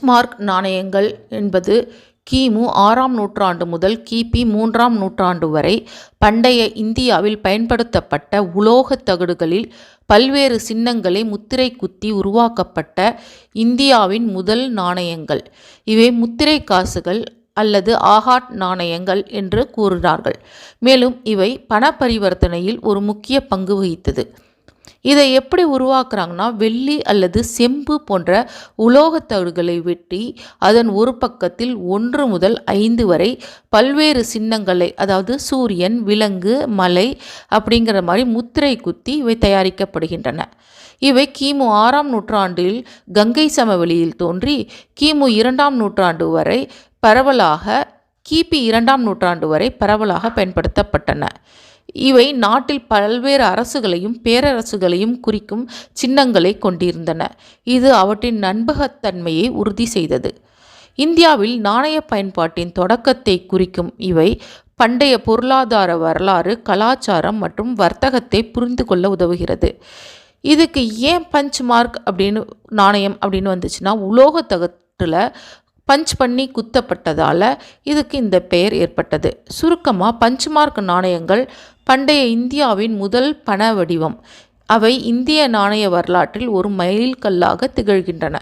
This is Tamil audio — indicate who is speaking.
Speaker 1: மார்க் நாணயங்கள் என்பது கிமு 6ஆம் நூற்றாண்டு முதல் கிபி 3ஆம் நூற்றாண்டு வரை பண்டைய இந்தியாவில் பயன்படுத்தப்பட்ட உலோகத் தகடுகளில் பல்வேறு சின்னங்களை முத்திரை குத்தி உருவாக்கப்பட்ட இந்தியாவின் முதல் நாணயங்கள். இவை முத்திரை காசுகள் அல்லது ஆகாட் நாணயங்கள் என்று கூறினார்கள். மேலும் இவை பண பரிவர்த்தனையில் ஒரு முக்கிய பங்கு வகித்தது. இதை எப்படி உருவாக்குறாங்கன்னா, வெள்ளி அல்லது செம்பு போன்ற உலோகத் தகடுகளை வெட்டி அதன் ஒரு பக்கத்தில் 1 முதல் 5 வரை பல்வேறு சின்னங்களை, அதாவது சூரியன், விலங்கு, மலை அப்படிங்கிற மாதிரி முத்திரை குத்தி இவை தயாரிக்கப்படுகின்றன. இவை கிமு 6ஆம் நூற்றாண்டில் கங்கை சமவெளியில் தோன்றி கிமு 2ஆம் நூற்றாண்டு வரை பரவலாக கிபி 2ஆம் நூற்றாண்டு வரை பரவலாக பயன்படுத்தப்பட்டன. இவை நாட்டில் பல்வேறு அரசுகளையும் பேரரசுகளையும் குறிக்கும் சின்னங்களை கொண்டிருந்தன. இது அவற்றின் நம்பகத்தன்மையை உறுதி செய்தது. இந்தியாவில் நாணய பயன்பாட்டின் தொடக்கத்தை குறிக்கும் இவை பண்டைய பொருளாதார வரலாறு, கலாச்சாரம் மற்றும் வர்த்தகத்தை புரிந்து கொள்ள உதவுகிறது. இதுக்கு ஏன் பஞ்ச் மார்க் நாணயம் அப்படின்னு வந்துச்சுன்னா, உலோக தகட்டில் பஞ்ச் பண்ணி குத்தப்பட்டதால் இதுக்கு இந்த பெயர் ஏற்பட்டது. சுருக்கமாக பஞ்ச் மார்க் நாணயங்கள் பண்டைய இந்தியாவின் முதல் பண வடிவம். அவை இந்திய நாணய வரலாற்றில் ஒரு மைல்கல்லாக திகழ்கின்றன.